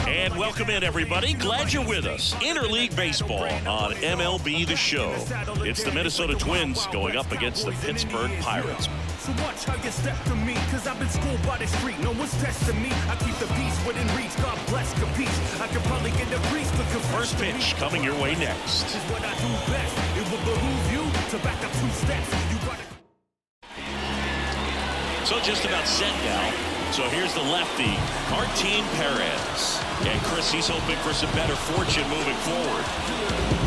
And welcome in, everybody. Glad you're with us. Interleague Baseball on MLB The Show. It's the Minnesota Twins going up against the Pittsburgh Pirates. So watch how you step to me, cause I've been schooled by the street. No one's testing me. I keep the peace within reach. God bless Capiche. I could probably get the priest to confess. First pitch coming your way next. This is what I do best. It will behoove you to back up 2 steps. You gotta... So just about set now. So here's the lefty, Pittsburgh Pirates. And Chris, he's hoping for some better fortune moving forward.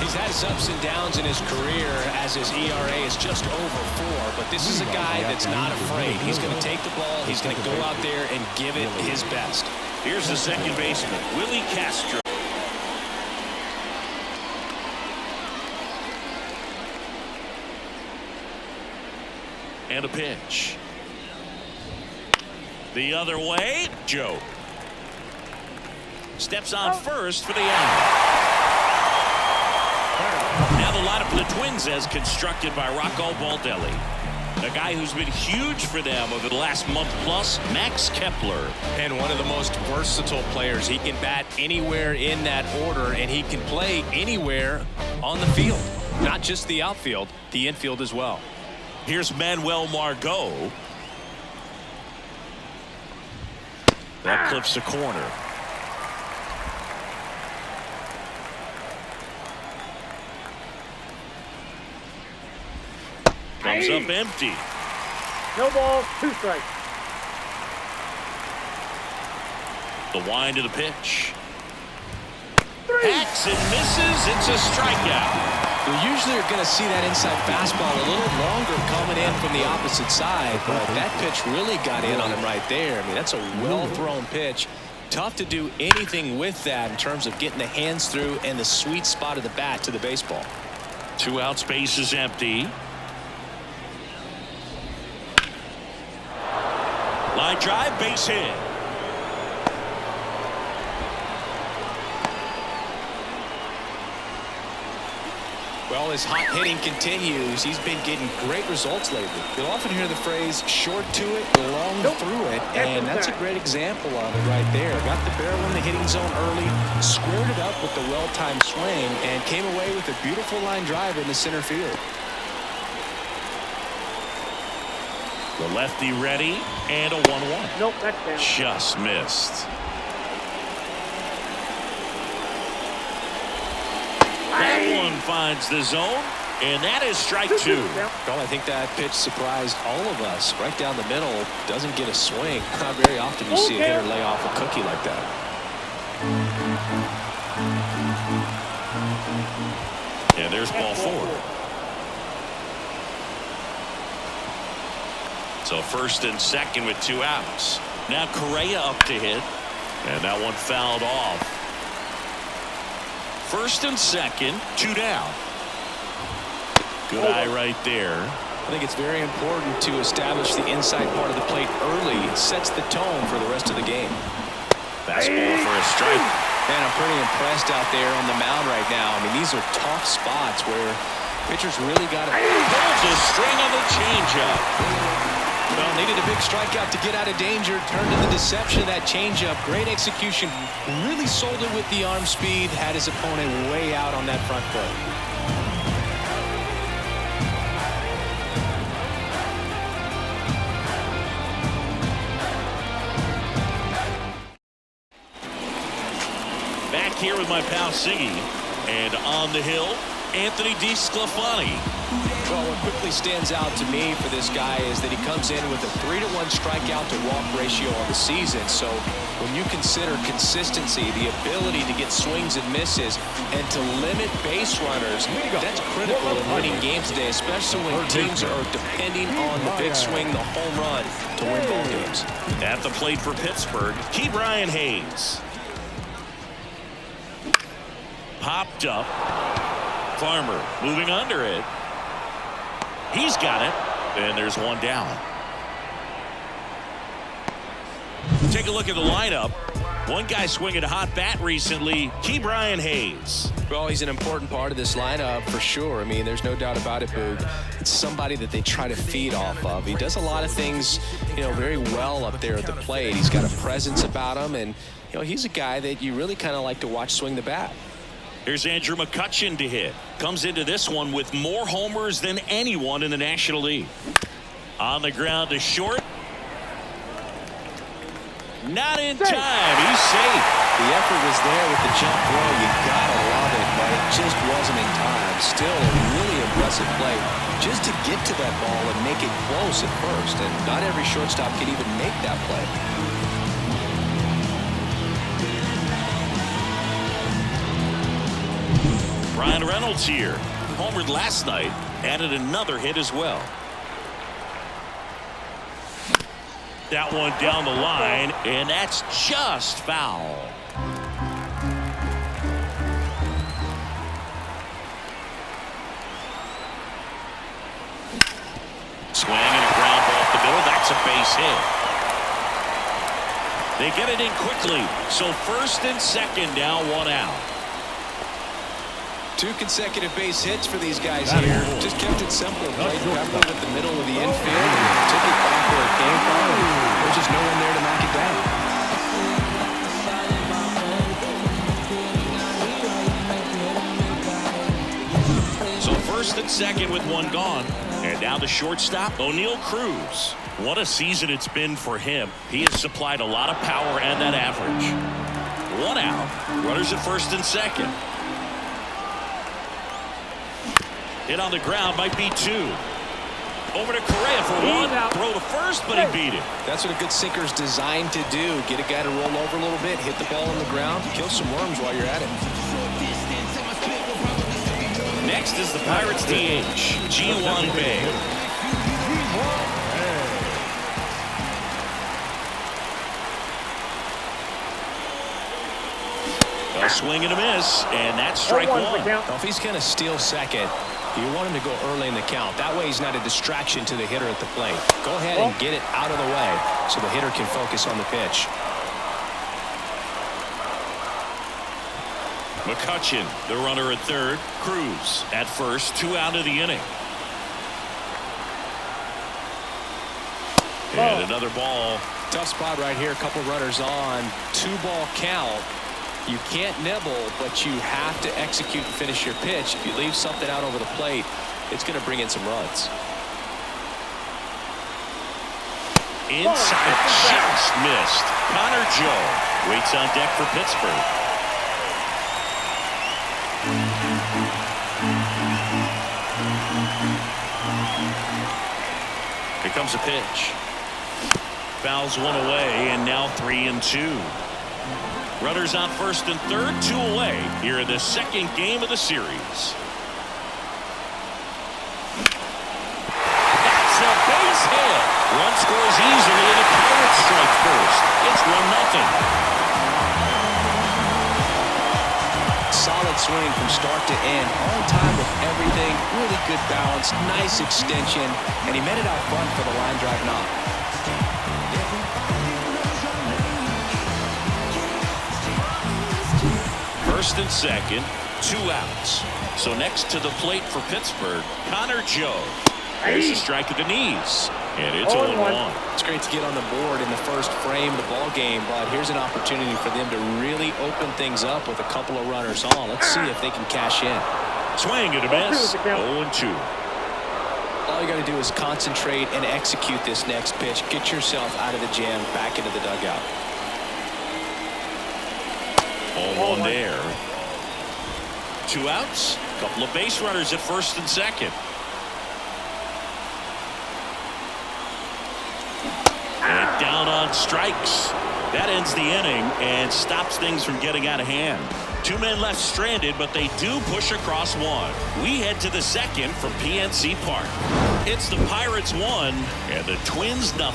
He's had his ups and downs in his career as his ERA is just over 4. But this is a guy that's not afraid. He's going to take the ball. He's going to go out there and give it his best. Here's the second baseman, Willie Castro. And a pitch. The other way, Joe. Steps on first for the out. Now the lineup for the Twins as constructed by Rocco Baldelli. A guy who's been huge for them over the last month plus, Max Kepler. And one of the most versatile players. He can bat anywhere in that order, and he can play anywhere on the field. Not just the outfield, the infield as well. Here's Manuel Margot. That clips the corner. Comes up empty. No balls, 2 strikes. The wind of the pitch. Hacks and misses. It's a strikeout. We usually are going to see that inside fastball a little longer coming in from the opposite side, but that pitch really got in on him right there. I mean, that's a well-thrown pitch. Tough to do anything with that in terms of getting the hands through and the sweet spot of the bat to the baseball. 2 out, space is empty. Line drive, base hit. Well, his hot hitting continues. He's been getting great results lately. You'll often hear the phrase short to it, long through it, and that's a great example of it right there. Got the barrel in the hitting zone early, squared it up with the well-timed swing, and came away with a beautiful line drive in the center field. The lefty ready, and a 1-1. Nope, that's down. Just missed. That one finds the zone, and that is strike 2. Well, I think that pitch surprised all of us. Right down the middle, doesn't get a swing. Not very often you see a hitter lay off a cookie like that. And there's ball 4. So first and second with 2 outs. Now Correa up to hit, and that one fouled off. First and second, 2 down. Good eye right there. I think it's very important to establish the inside part of the plate early. It sets the tone for the rest of the game. Fastball for a strike. Man, I'm pretty impressed out there on the mound right now. I mean, these are tough spots where pitchers really got to... There's a string of a changeup. Well, needed a big strikeout to get out of danger. Turned to the deception of that changeup. Great execution. Really sold it with the arm speed. Had his opponent way out on that front foot. Back here with my pal Siggy. And on the hill, Anthony DeSclafani. Well, what quickly stands out to me for this guy is that he comes in with a 3-to-1 strikeout to walk ratio on the season. So when you consider consistency, the ability to get swings and misses, and to limit base runners, that's critical in winning games today, especially when teams are depending on the big swing, the home run, to win ball games. At the plate for Pittsburgh, Brian Hayes. Popped up. Farmer moving under it. He's got it, and there's 1 down. Take a look at the lineup. One guy swinging a hot bat recently, Brian Hayes. Well, he's an important part of this lineup for sure. I mean, there's no doubt about it, Boog. It's somebody that they try to feed off of. He does a lot of things, very well up there at the plate. He's got a presence about him, and, he's a guy that you really kind of like to watch swing the bat. Here's Andrew McCutchen to hit. Comes into this one with more homers than anyone in the National League. On the ground to short. Not in time. He's safe. The effort was there with the jump throw. You gotta love it, but it just wasn't in time. Still a really impressive play just to get to that ball and make it close at first. And not every shortstop can even make that play. Brian Reynolds here. Homered last night. Added another hit as well. That one down the line, and that's just foul. Swing and a ground ball up the middle. That's a base hit. They get it in quickly. So first and second now, one out. 2 consecutive base hits for these guys here. Just kept it simple. Played pepper with the middle of the infield and took it back where it came from. There's just no one there to knock it down. So first and second with one gone. And now the shortstop, O'Neal Cruz. What a season it's been for him. He has supplied a lot of power and that average. One out. Runners at first and second. Hit on the ground, might be 2. Over to Correa for one. Throw to first, but he beat it. That's what a good sinker is designed to do. Get a guy to roll over a little bit, hit the ball on the ground, kill some worms while you're at it. Next is the Pirates DH, G1 Bay. A swing and a miss, and that's strike one. Now, if he's going to steal second, you want him to go early in the count. That way he's not a distraction to the hitter at the plate. Go ahead and get it out of the way so the hitter can focus on the pitch. McCutchen, the runner at third. Cruz at first. 2 out of the inning. And another ball. Tough spot right here. A couple runners on. 2-ball count. You can't nibble, but you have to execute and finish your pitch. If you leave something out over the plate, it's going to bring in some runs. Inside, just missed. Connor Joe waits on deck for Pittsburgh. Here comes a pitch. Fouls one away, and now 3-2. Runners on first and third, 2 away here in the second game of the series. That's a base hit. Run scores easily, and the Pirates strike first. It's 1-0. Solid swing from start to end. On time with everything. Really good balance. Nice extension. And he met it out front for the line drive knock. First and second, 2 outs. So next to the plate for Pittsburgh, Connor Joe. There's a strike at the knees, and it's 0-1. It's great to get on the board in the first frame of the ball game, but here's an opportunity for them to really open things up with a couple of runners on. Let's see if they can cash in. Swing and a miss. 0-2. All you got to do is concentrate and execute this next pitch. Get yourself out of the jam, back into the dugout. 0-1 there. 2 outs. Couple of base runners at first and second. And down on strikes. That ends the inning and stops things from getting out of hand. 2 men left stranded, but they do push across one. We head to the second from PNC Park. It's the Pirates 1 and the Twins 0.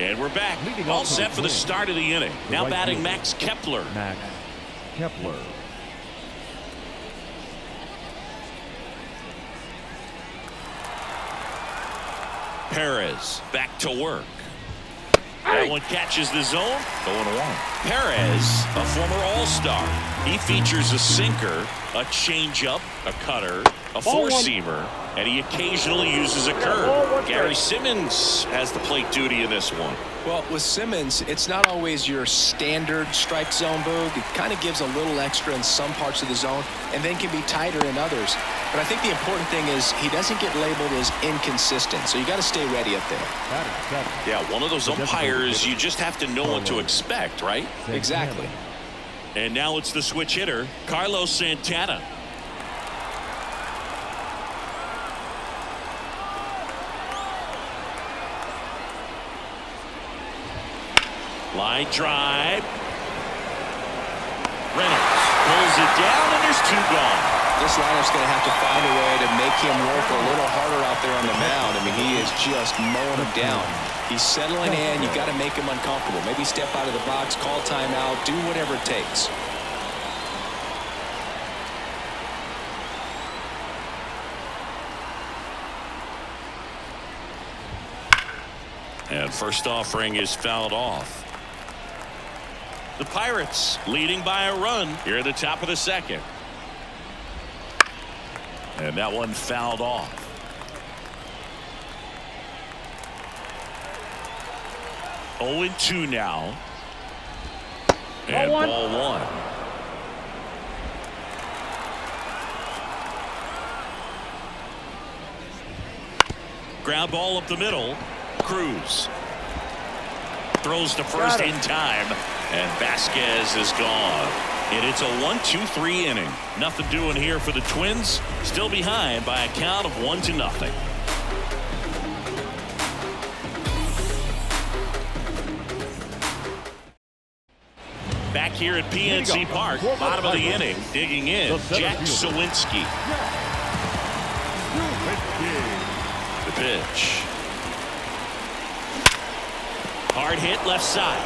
And we're back. All set for the start of the inning. Now batting Max Kepler. Max Kepler. Perez back to work. That one catches the zone. 0-1. Perez, a former All-Star. He features a sinker, a changeup, a cutter, a four-seamer, and he occasionally uses a curve. Gary Simmons has the plate duty in this one. Well, with Simmons, it's not always your standard strike zone, Boog. It kind of gives a little extra in some parts of the zone and then can be tighter in others. But I think the important thing is he doesn't get labeled as inconsistent, so you got to stay ready up there. Yeah, one of those umpires, you just have to know what to expect, right? Exactly. And now it's the switch hitter, Carlos Santana. Line drive. Reynolds pulls it down, and there's two gone. This lineup's going to have to find a way to make him work a little harder out there on the mound. I mean, he is just mowing him down. He's settling in. You got to make him uncomfortable. Maybe step out of the box, call timeout, do whatever it takes. And first offering is fouled off. The Pirates leading by a run here at the top of the second. And that one fouled off. Oh, 0-2 now. And ball one. Ground ball up the middle. Cruz throws to first in time, and Vasquez is gone. And it's a 1-2-3 inning. Nothing doing here for the Twins. Still behind by a count of 1-0. Back here at PNC Park, bottom of the inning, digging in, Jack Sawinski. The pitch. Hard hit left side.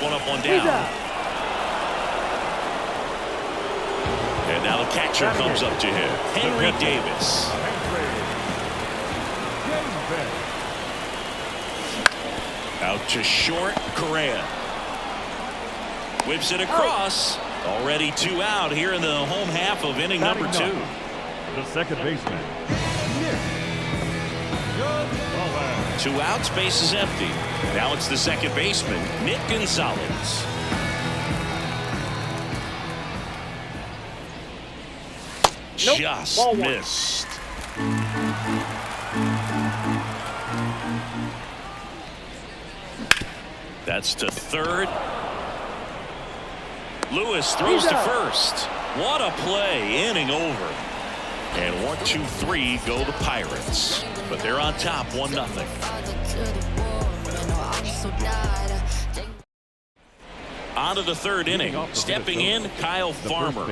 One up, one down. And now the catcher comes up to him. Henry Davis. Out to short, Correa. Whips it across. Already 2 out here in the home half of inning number 2. The second baseman. 2 outs, base is empty. Now it's the second baseman, Nick Gonzalez. Just missed. That's to third. Lewis throws to first. What a play, inning over. And 1-2-3 go the Pirates. But they're on top 1-0. On to the third inning. Stepping in, Kyle Farmer.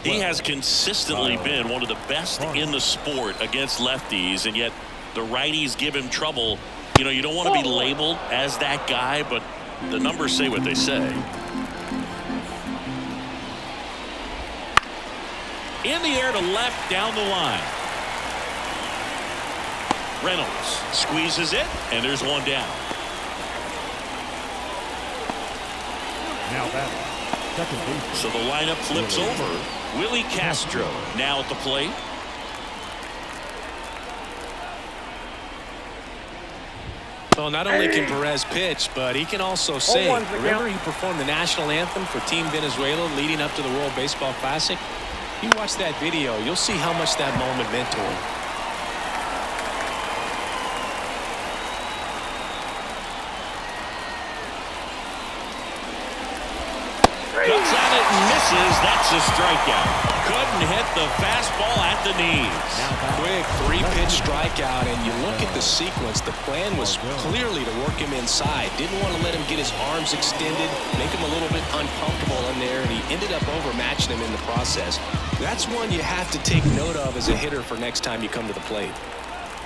He has consistently been one of the best in the sport against lefties, and yet the righties give him trouble. You know, you don't want to be labeled as that guy, but the numbers say what they say. In the air to left, down the line. Reynolds squeezes it, and there's one down. Now that second base. So the lineup flips over. Willie Castro now at the plate. Well, not only can Perez pitch, but he can also sing. Remember, he performed the national anthem for Team Venezuela leading up to the World Baseball Classic. You watch that video, you'll see how much that moment meant to him. Cuts on it and misses. That's a strikeout. Couldn't hit the fastball at the knees. Quick 3-pitch strikeout, and you look at the sequence. The plan was clearly to work him inside. Didn't want to let him get his arms extended, make him a little bit uncomfortable in there, and he ended up overmatching him in the process. That's one you have to take note of as a hitter for next time you come to the plate.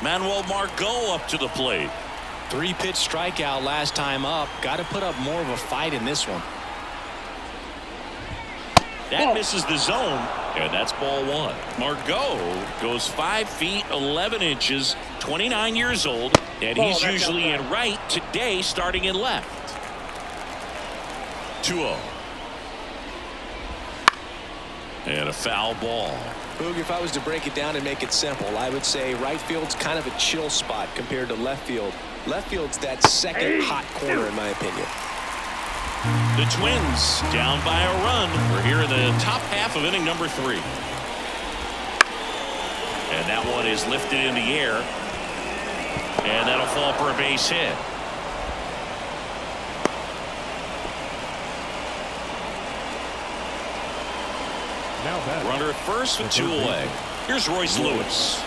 Manuel Margot up to the plate. 3-pitch strikeout last time up. Got to put up more of a fight in this one. That misses the zone, and that's ball one. Margot goes 5 feet 11 inches 29 years old, and he's Ball, usually that's in right, today starting in left. 2-0. And a foul ball. Boog, if I was to break it down and make it simple, I would say right field's kind of a chill spot compared to left field. Left field's that second hot corner, in my opinion. The Twins down by a run. We're here in the top half of inning number 3. And that one is lifted in the air. And that'll fall for a base hit. Now that Runner at first with 2 away. Here's Royce Lewis.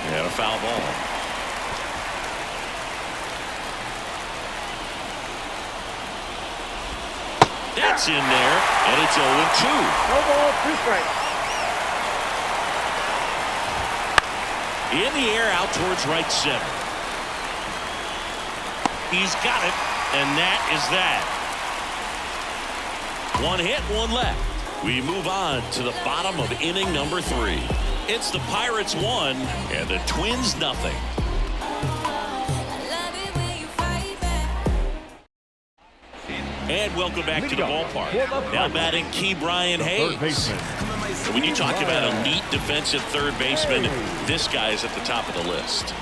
And a foul ball. That's in there, and it's 0-2. No ball, 2 strikes. In the air out towards right center. He's got it, and that is that. 1 hit, 1 left. We move on to the bottom of inning number 3. It's the Pirates 1 and the Twins nothing. And welcome back to the ballpark. Now batting Key Brian Hayes. And when you talk about elite defensive third baseman, this guy is at the top of the list.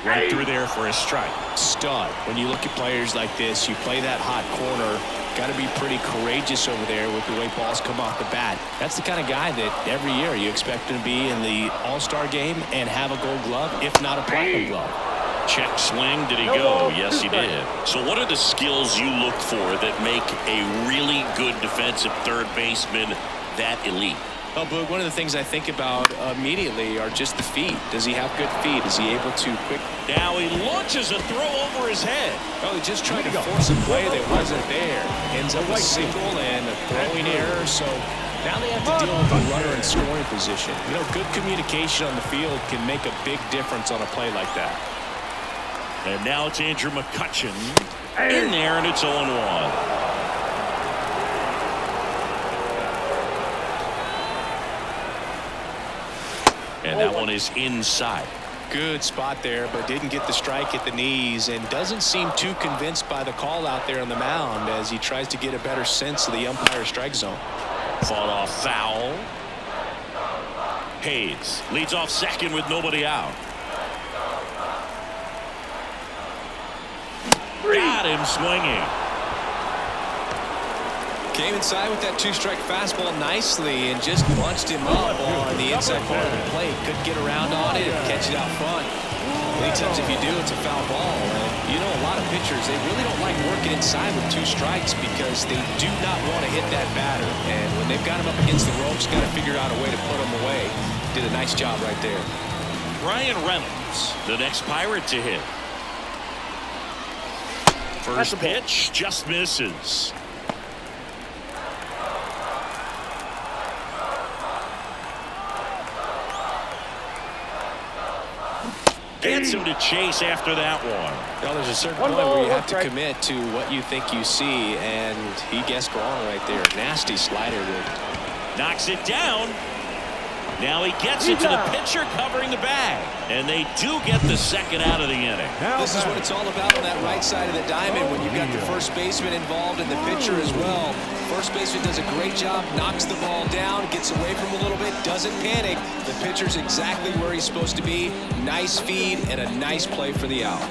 Right through there for a strike. Stud. When you look at players like this, you play that hot corner. Got to be pretty courageous over there with the way balls come off the bat. That's the kind of guy that every year you expect him to be in the All-Star game and have a Gold Glove, if not a Platinum Glove. Check swing. Did he go? Yes, he did. So what are the skills you look for that make a really good defensive third baseman that elite? Oh, Boog, one of the things I think about immediately are just the feet. Does he have good feet? Is he able to quick? Now he launches a throw over his head. Oh, he just tried to force a play that wasn't there. Ends up a single and a throwing error. So now they have to deal with a runner in scoring position. You know, good communication on the field can make a big difference on a play like that. And now it's Andrew McCutchen in there, and it's 0-1. And that one is inside. Good spot there, but didn't get the strike at the knees and doesn't seem too convinced by the call out there on the mound as he tries to get a better sense of the umpire strike zone. Fought off foul. Hayes leads off second with nobody out. Got him swinging. Came inside with that 2-strike fastball nicely and just bunched him up on the inside part of the plate. Couldn't get around on it and catch it out front. Many times if you do, it's a foul ball. And you know, a lot of pitchers, they really don't like working inside with 2 strikes because they do not want to hit that batter. And when they've got him up against the ropes, got to figure out a way to put him away. Did a nice job right there. Brian Reynolds, the next Pirate to hit. First pitch just misses. Gets him to chase after that one. Well, there's a certain point where you have to commit to what you think you see, and he guessed wrong right there. Nasty slider there. Knocks it down. Now he gets it to the pitcher covering the bag. And they do get the second out of the inning. This is what it's all about on that right side of the diamond when you've got the first baseman involved and the pitcher as well. First baseman does a great job, knocks the ball down, gets away from him a little bit, doesn't panic. The pitcher's exactly where he's supposed to be. Nice feed and a nice play for the out.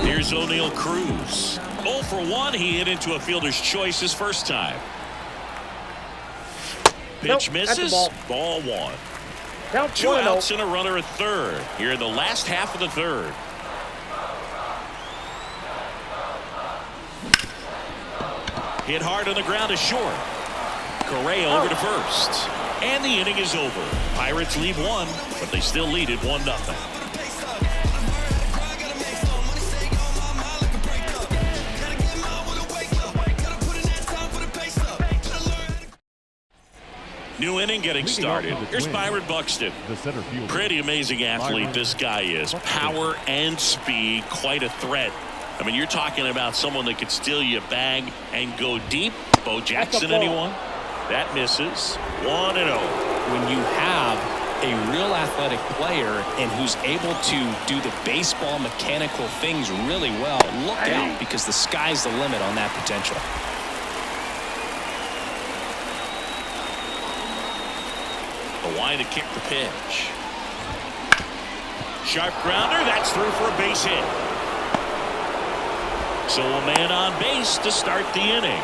Here's O'Neal Cruz. 0 for 1. He hit into a fielder's choice his first time. Pitch misses. Ball 1. Count 2 outs and a runner at third. Here in the last half of the third. Hit hard on the ground to short. Correa over to first. And the inning is over. Pirates leave 1, but they still lead it 1-0. New inning getting started. Here's Byron Buxton. The center fielder. Pretty amazing athlete this guy is. Power and speed, quite a threat. I mean, you're talking about someone that could steal you a bag and go deep. Bo Jackson, anyone? That misses. 1-0. when you have a real athletic player and who's able to do the baseball mechanical things really well, look out, because the sky's the limit on that potential. The line to kick the pitch. Sharp grounder, that's through for a base hit. So a man on base to start the inning.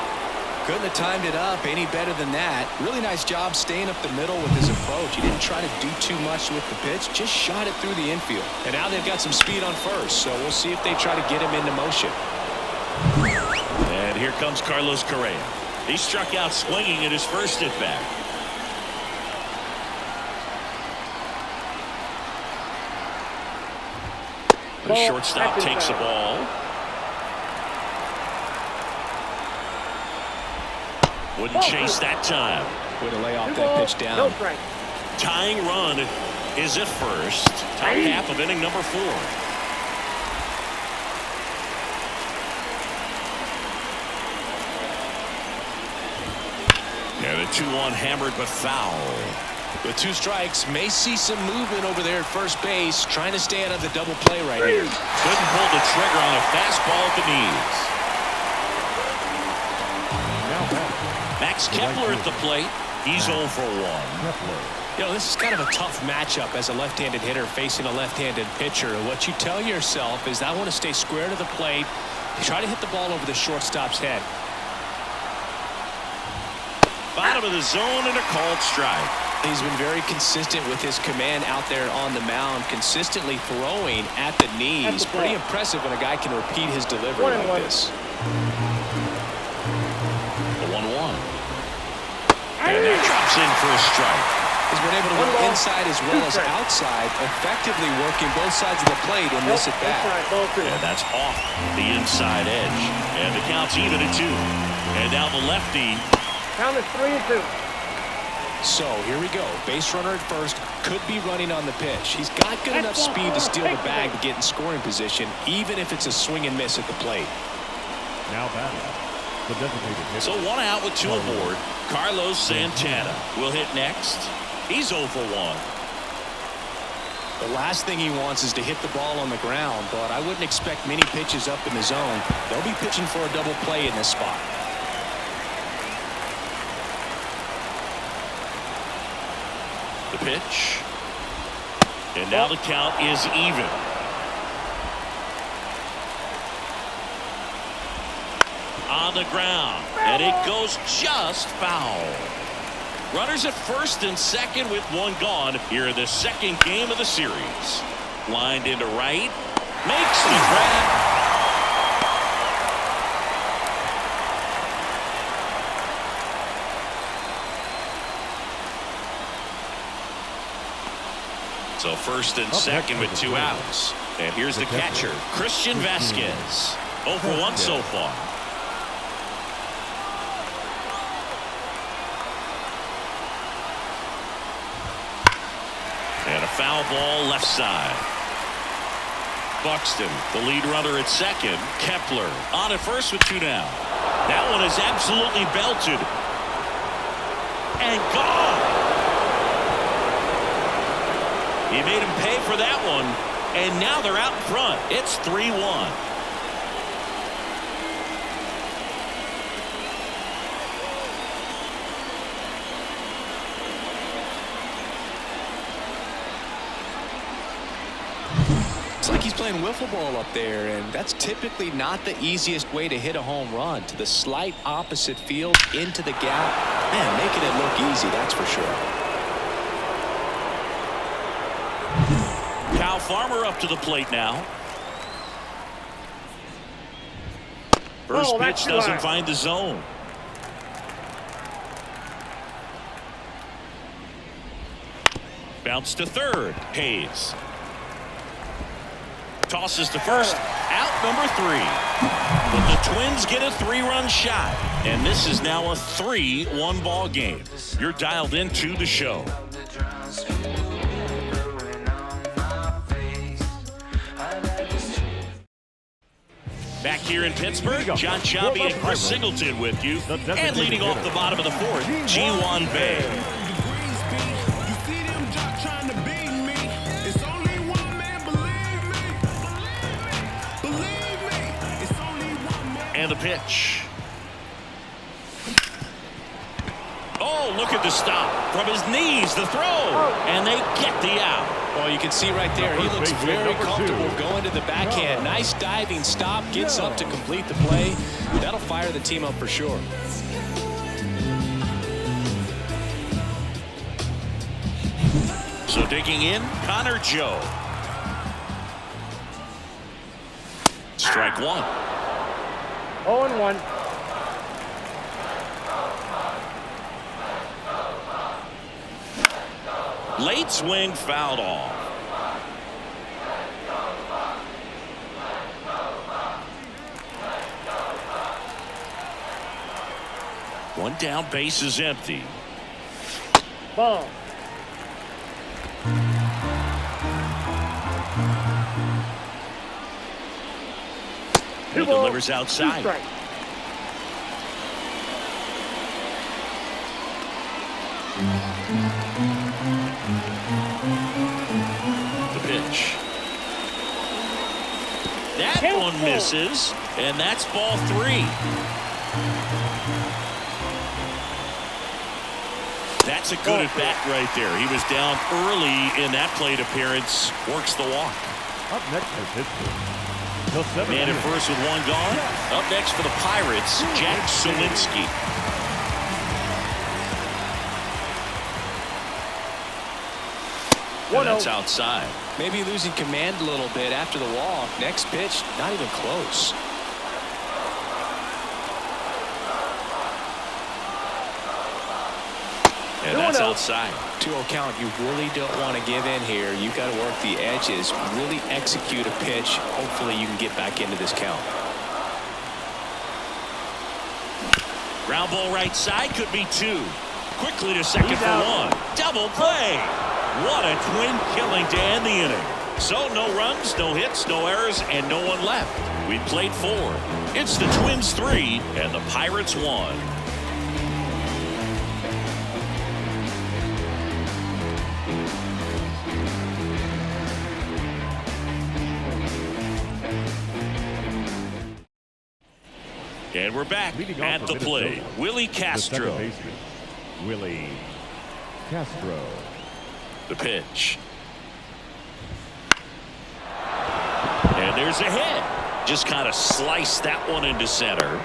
Couldn't have timed it up any better than that. Really nice job staying up the middle with his approach. He didn't try to do too much with the pitch, just shot it through the infield. And now they've got some speed on first, so we'll see if they try to get him into motion. And here comes Carlos Correa. He struck out swinging in his first at bat. The shortstop takes the ball. Wouldn't chase that time. Way to lay off that pitch down. Tying run is at first. Top half of inning number 4. And a 2-1 hammered but foul. With 2 strikes, may see some movement over there at first base, trying to stay out of the double play right here. Couldn't pull the trigger on a fastball at the knees. Max Kepler at the plate. He's 0 for 1. You know, this is kind of a tough matchup as a left-handed hitter facing a left-handed pitcher. What you tell yourself is, I want to stay square to the plate, try to hit the ball over the shortstop's head. Bottom of the zone and a called strike. He's been very consistent with his command out there on the mound, consistently throwing at the knees. Pretty impressive when a guy can repeat his delivery like this. The 1-1. And that drops in for a strike. He's been able to work inside as well as outside, effectively working both sides of the plate in this at bat. And that's off the inside edge. And the count's even at 2. And now the lefty. Count is 3-2. So here we go. Base runner at first, could be running on the pitch. He's got good enough speed to steal the bag to get in scoring position, even if it's a swing and miss at the plate. Now batting, the designated hitter. So 1 out with 2 aboard. Carlos Santana will hit next. He's 0 for 1. The last thing he wants is to hit the ball on the ground, but I wouldn't expect many pitches up in the zone. They'll be pitching for a double play in this spot. The pitch. And now the count is even. On the ground. And it goes just foul. Runners at first and second with 1 gone here in the second game of the series. Lined into right. Makes the grab. So first and second with 2 outs. And here's the catcher, Christian Vasquez. 0 for 1 so far. And a foul ball left side. Buxton, the lead runner at second. Kepler on at first with 2 down. That one is absolutely belted. And gone. He made him pay for that one, and now they're out in front. It's 3-1. It's like he's playing wiffle ball up there, and that's typically not the easiest way to hit a home run. To the slight opposite field, into the gap. Man, making it look easy, that's for sure. Cal Farmer up to the plate now. First pitch doesn't find the zone. Bounce to third. Hayes. Tosses to first. Out number 3. But the Twins get a 3-run shot. And this is now a 3-1 ball game. You're dialed into the show. Back here in Pittsburgh, John Sciambi and Chris Singleton with you. And leading off the bottom of the 4th, G1 Bay. the pitch. Oh, look at the stop. From his knees, the throw. And they get the out. Well, you can see right there, he looks very comfortable going to the backhand. Nice diving stop, gets up to complete the play. That'll fire the team up for sure. So digging in, Connor Joe. Strike one. 0-1. Late swing fouled off. One down, base is empty. Ball. He delivers outside. The pitch. That one misses, and that's ball 3. That's a good at bat right there. He was down early in that plate appearance. Works the walk. Up next for Pittsburgh. Man at first with one gone. Up next for the Pirates, Jack Suwinski. And that's outside. Maybe losing command a little bit after the walk. Next pitch, not even close. And that's outside. 2-0 count. You really don't want to give in here. You've got to work the edges, really execute a pitch. Hopefully you can get back into this count. Ground ball right side, could be 2. Quickly to second for 1. Double play. What a twin killing to end the inning. So no runs, no hits, no errors, and no one left. We played 4. It's the Twins 3 and the Pirates 1. And we're back at the play. Willie Castro. Willie Castro. The pitch. And there's a hit. Just kind of sliced that one into center.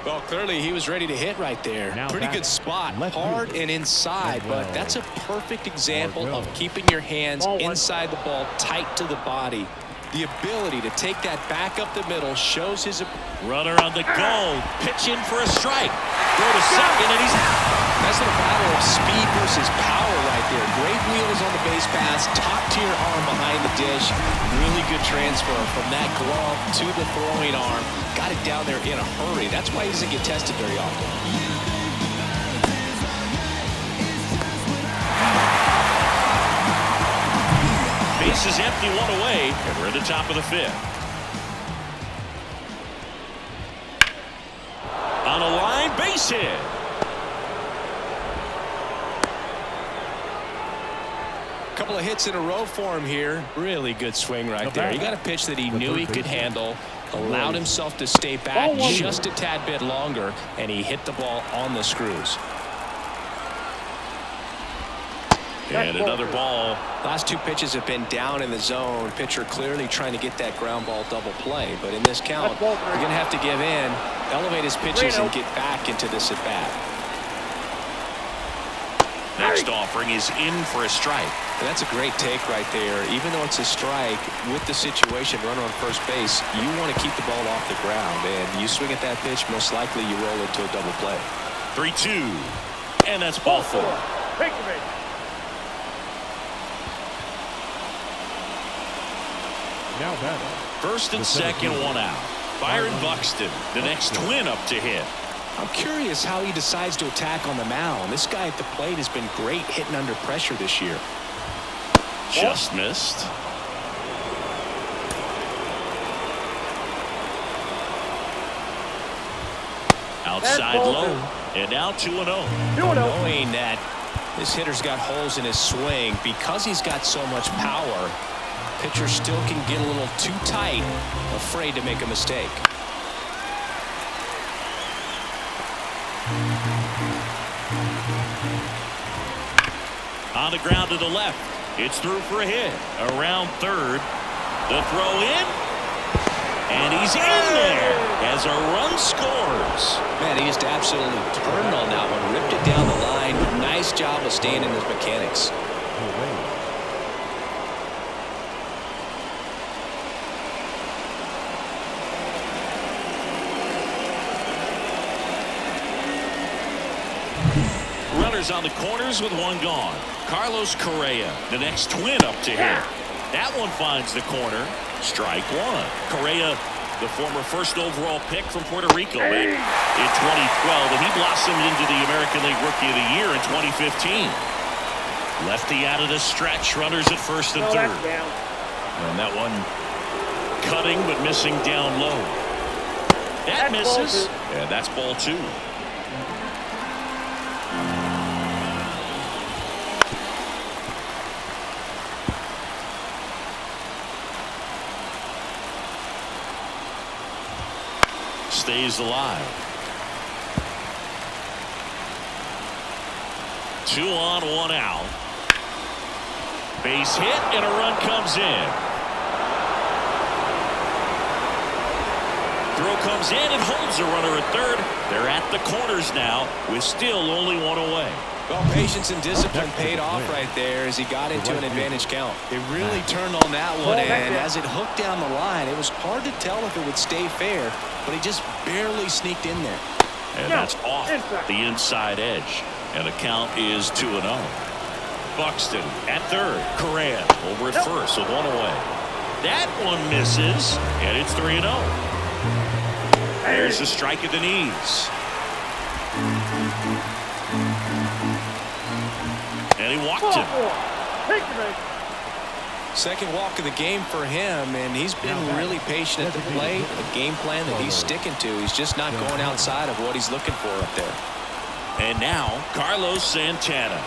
Well, clearly he was ready to hit right there. Pretty good spot. Hard and inside, but that's a perfect example of keeping your hands inside the ball, tight to the body. The ability to take that back up the middle shows his... Runner on the go. Pitch in for a strike. Go to second, and he's out. That's a battle of speed versus power right there. Great wheels on the base pass. Top-tier arm behind the dish. Really good transfer from that glove to the throwing arm. Got it down there in a hurry. That's why he doesn't get tested very often. Base is empty, 1 away, and we're at the top of the 5th. On a line, base hit. Couple of hits in a row for him here. Really good swing right there. He got a pitch that he knew he could handle, allowed himself to stay back just a tad bit longer, and he hit the ball on the screws. And another ball. Last 2 pitches have been down in the zone. Pitcher clearly trying to get that ground ball double play. But in this count, you're going to have to give in, elevate his pitches, and get back into this at bat. Next offering is in for a strike. And that's a great take right there. Even though it's a strike, with the situation, runner on first base, you want to keep the ball off the ground. And you swing at that pitch, most likely you roll into a double play. 3-2. And that's ball 4. Take the base. Now batting. First and second, 1 out. Byron Buxton, the next twin up to hit. I'm curious how he decides to attack on the mound. This guy at the plate has been great hitting under pressure this year. Just missed. Outside low. And now 2-0. Knowing that this hitter's got holes in his swing, because he's got so much power, Pitcher still can get a little too tight, afraid to make a mistake. On the ground to the left. It's through for a hit. Around third. The throw in. And he's in there as a run scores. Man, he just absolutely turned on that one. Ripped it down the line. Nice job of staying in his mechanics. Runners on the corners with one gone. Carlos Correa, the next twin up to hit. That one finds the corner. Strike one. Correa, the former first overall pick from Puerto Rico in 2012, and he blossomed into the American League Rookie of the Year in 2015. Lefty out of the stretch. Runners at first and third. And that one cutting but missing down low. That misses. And that's ball two. Stays alive. 2 on, 1 out. Base hit and a run comes in. Throw comes in and holds the runner at third. They're at the corners now with still only 1 away. Well, patience and discipline paid off right there as he got into an advantage count. It really turned on that one, and as it hooked down the line, it was hard to tell if it would stay fair, but he just barely sneaked in there. And that's off the inside edge, and the count is 2-0. Buxton at third. Correa over at first with 1 away. That one misses, and it's 3-0. There's a strike at the knees. And he walked him. Second walk of the game for him, and he's been really patient at the plate. A game plan that he's sticking to. He's just not going outside of what he's looking for up there. And now Carlos Santana.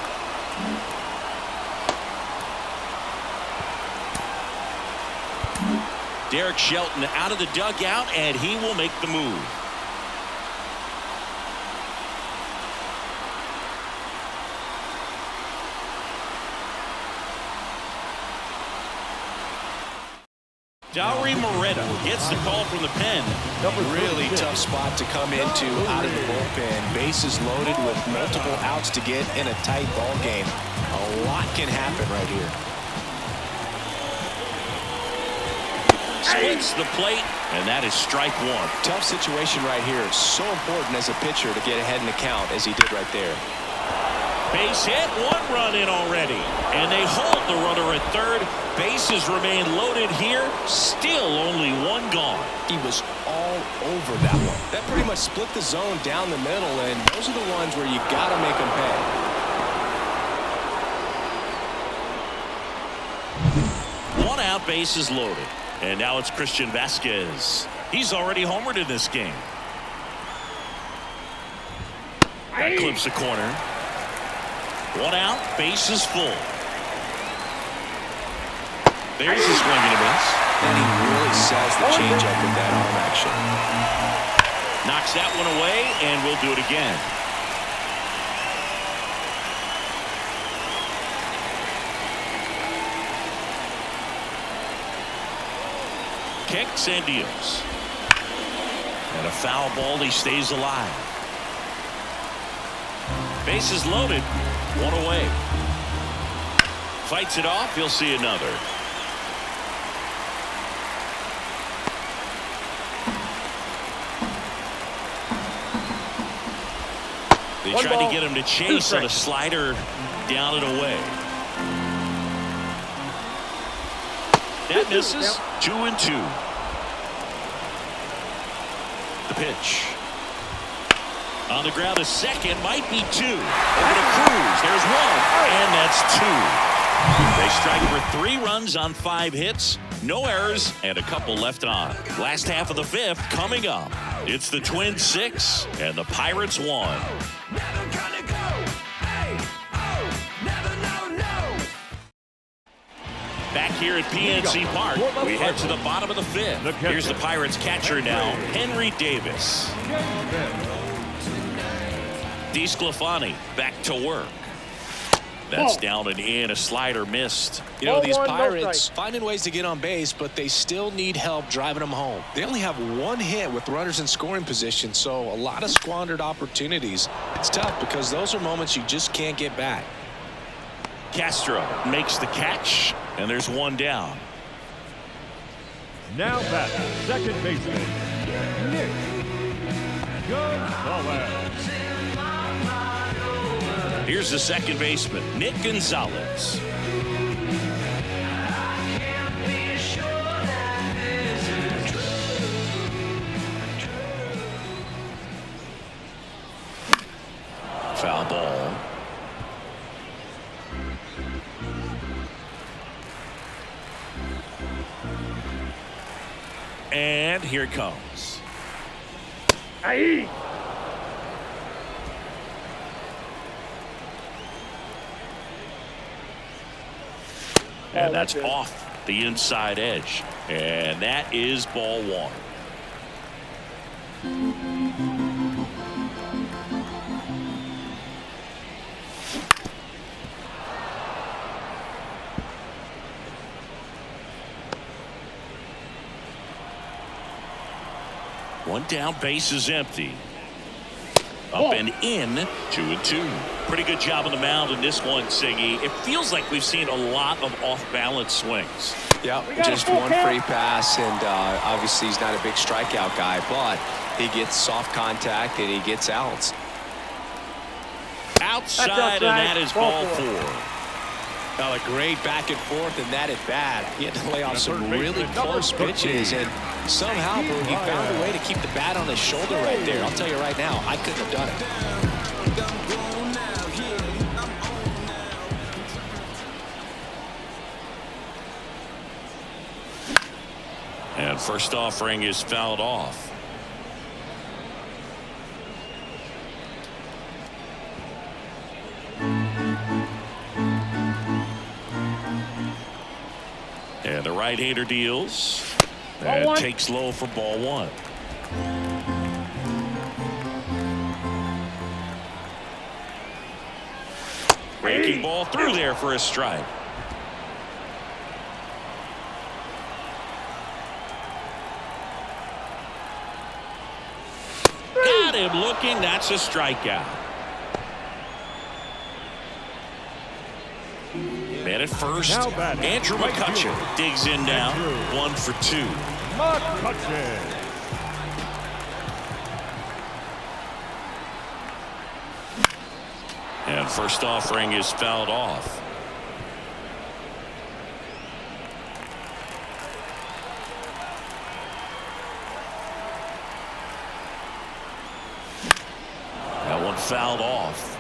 Derek Shelton out of the dugout, and he will make the move. Dauri Moreta gets the call from the pen. Really tough spot to come into out of the bullpen. Bases loaded with multiple outs to get in a tight ball game. A lot can happen right here. Splits the plate, and that is strike one. Tough situation right here. So important as a pitcher to get ahead in the count as he did right there. Base hit, 1 run in already. And they hold the runner at third. Bases remain loaded here. Still only 1 gone. He was all over that one. That pretty much split the zone down the middle, and those are the ones where you got to make them pay. One out, bases loaded. And now it's Christian Vasquez. He's already homered in this game. That clips the corner. 1 out, bases full. There's a swing and a miss. And he really sells the changeup with that arm action. Knocks that one away, and we'll do it again. Kicks and deals. And a foul ball, he stays alive. Bases loaded, 1 away. Fights it off, he'll see another. They tried to get him to chase on a slider down and away. That misses. 2-2. The pitch. On the ground, a second, might be 2. Over to Cruz. There's 1, and that's 2. They strike for 3 runs on 5 hits, no errors, and a couple left on. Last half of the 5th coming up. It's the Twins 6 and the Pirates 1. Back here at PNC Park, we head to the bottom of the fifth. Here's the Pirates catcher now, Henry Davis. DeSclafani back to work. That's down and in. A slider missed. You know, these Pirates finding ways to get on base, but they still need help driving them home. They only have one hit with runners in scoring position, so a lot of squandered opportunities. It's tough because those are moments you just can't get back. Castro makes the catch, and there's one down. Now back, second baseman, Nick Gonzalez. Here's the second baseman, Nick Gonzalez. Foul ball. And here it comes. Aye. And that's off the inside edge. And that is ball one. One down, base is empty. Up and in, 2-2. Pretty good job on the mound in this one, Siggy. It feels like we've seen a lot of off-balance swings. Yeah, just one free pass, and obviously he's not a big strikeout guy, but he gets soft contact and he gets outs. Outside, and that is ball four. Well, a great back and forth, and that at bat. He had to lay off some really close pitches, and somehow he found a way to keep the bat on his shoulder right there. I'll tell you right now, I couldn't have done it. And first offering is fouled off. And the right-hander deals and takes low for ball one. Breaking ball through there for a strike. Got him looking. That's a strikeout. Man at first, Andrew McCutchen digs in now. 1 for 2. McCutchen. And first offering is fouled off. That one fouled off.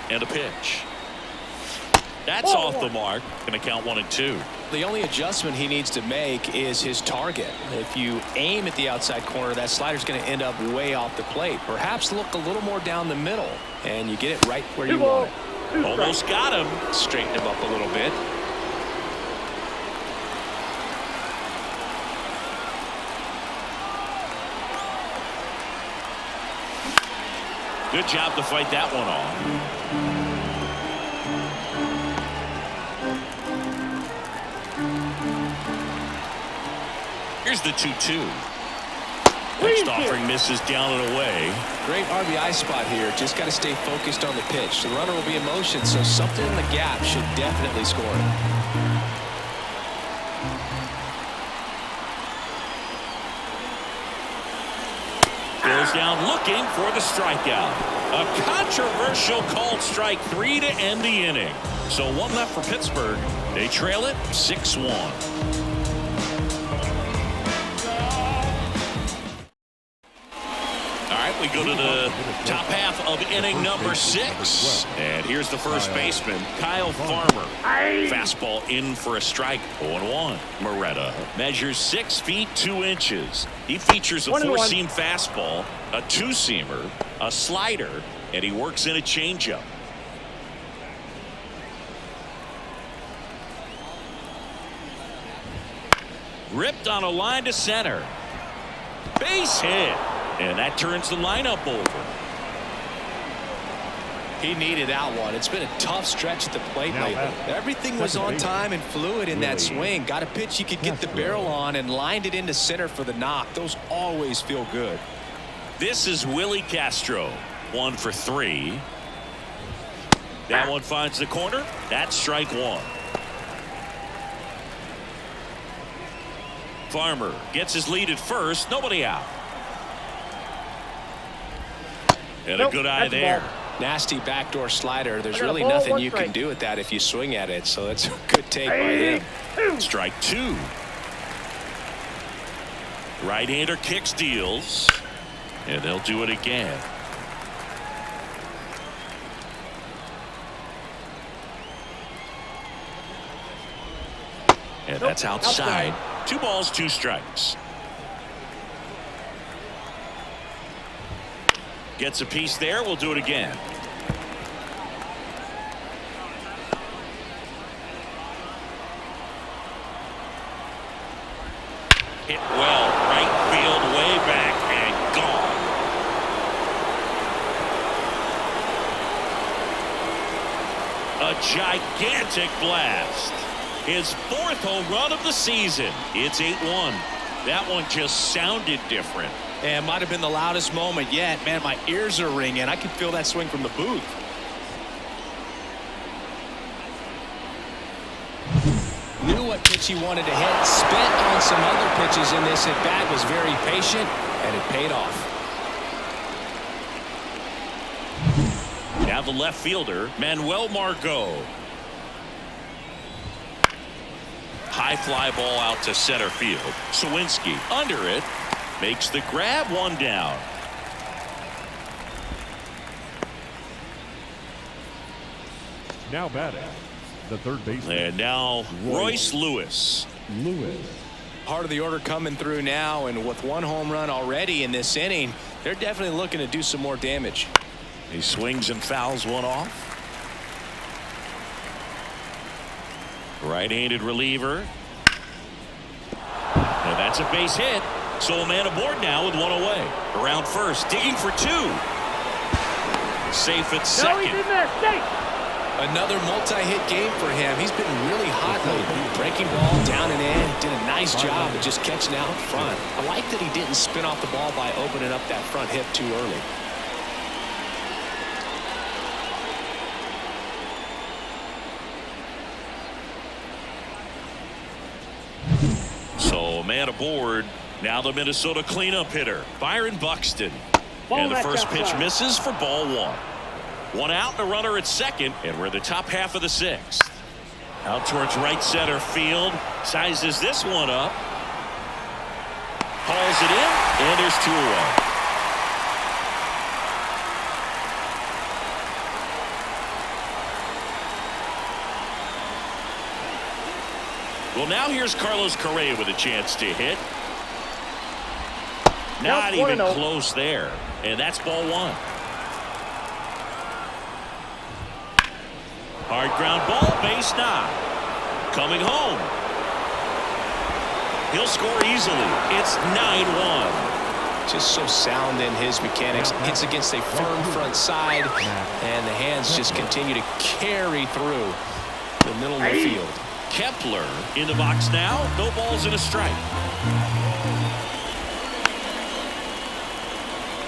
And a pitch. That's off the mark. Going to count 1 and 2. The only adjustment he needs to make is his target. If you aim at the outside corner, that slider's going to end up way off the plate. Perhaps look a little more down the middle, and you get it right where you want it. Almost got him. Straighten him up a little bit. Good job to fight that one off. Here's the 2-2. Next offering misses down and away. Great RBI spot here. Just got to stay focused on the pitch. The runner will be in motion, so something in the gap should definitely score it. Goes down looking for the strikeout. A controversial called strike 3 to end the inning. So 1 left for Pittsburgh. They trail it 6-1. we go to the top half of inning number 6. And here's the first baseman, Kyle Farmer. Fastball in for a strike. 0-1. Moretta measures 6 feet 2 inches. He features a 4-seam fastball, a 2-seamer, a slider, and he works in a changeup. Ripped on a line to center. Base hit. And that turns the lineup over. He needed that one. It's been a tough stretch at the plate lately. Everything was on time and fluid in that swing. Got a pitch he could get the barrel on and lined it into center for the knock. Those always feel good. This is Willie Castro. 1 for 3. That one finds the corner. That's strike 1. Farmer gets his lead at first. Nobody out. And a good eye there. Nasty backdoor slider. There's really nothing you can do with that if you swing at it. So that's a good take by him. Strike 2. Right-hander kicks, deals. And they'll do it again. And that's outside. 2 balls, 2 strikes. Gets a piece there. We'll do it again. Hit well. Right field, way back, and gone. A gigantic blast. His 4th home run of the season. It's 8-1. That one just sounded different. And might have been the loudest moment yet. Man, my ears are ringing. I can feel that swing from the booth. Knew what pitch he wanted to hit. Spent on some other pitches in this at bat. Was very patient, and it paid off. Now the left fielder, Manuel Margot. High fly ball out to center field. Sawinski under it. Makes the grab. 1 down. Now batting, the third baseman. And now Royce Lewis. Part of the order coming through now, and with 1 home run already in this inning, they're definitely looking to do some more damage. He swings and fouls one off. Right-handed reliever. And that's a base hit. So a man aboard now with 1 away. Around first, digging for 2. Safe at second. No, he's in there. Safe. Another multi-hit game for him. He's been really hot lately. Breaking ball down and in. Did a nice job of just catching out front. I like that he didn't spin off the ball by opening up that front hip too early. So a man aboard. Now the Minnesota cleanup hitter, Byron Buxton. And the first pitch misses for ball 1. 1 out and a runner at second, and we're the top half of the 6th. Out towards right center field. Sizes this one up. Hauls it in, and there's 2 away. Well, now here's Carlos Correa with a chance to hit. Not even close there. And that's ball 1. Hard ground ball, base knock. Coming home. He'll score easily. It's 9-1. Just so sound in his mechanics. Hits against a firm front side, and the hands just continue to carry through the middle of the field. Kepler in the box now. No balls and a strike.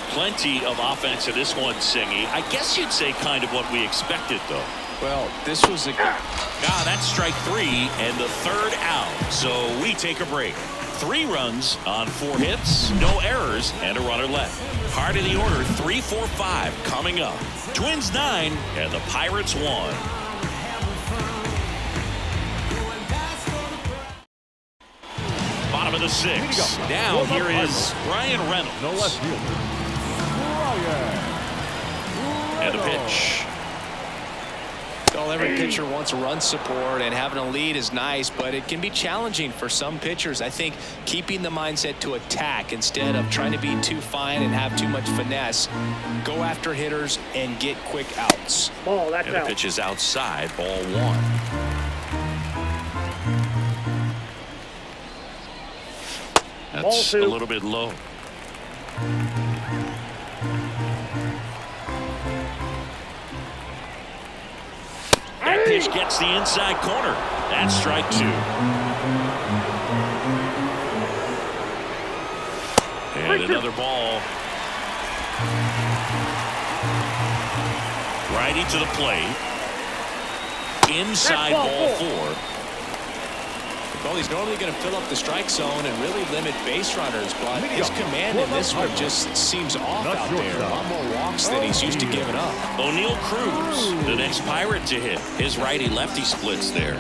Plenty of offense in this one, Singy. I guess you'd say kind of what we expected, though. Well, this was a... That's strike 3 and the 3rd out. So we take a break. 3 runs on 4 hits, no errors, and a runner left. Heart of the order, 3, 4, 5 coming up. Twins 9 and the Pirates 1. Bottom of the 6th. Now here is Brian Reynolds. No left fielder, And a pitch. Well, every pitcher wants run support, and having a lead is nice, but it can be challenging for some pitchers. I think keeping the mindset to attack instead of trying to be too fine and have too much finesse. Go after hitters and get quick outs. Ball, that's And the out. pitch is outside, ball one. That's a little bit low. That pitch gets the inside corner. That's strike two. And another ball. Righty to the plate. Inside ball four. Well, he's normally going to fill up the strike zone and really limit base runners, but his command in this one just seems off out there. A lot more walks than he's used to giving up. O'Neal Cruz, the next Pirate to hit. His righty-lefty splits there.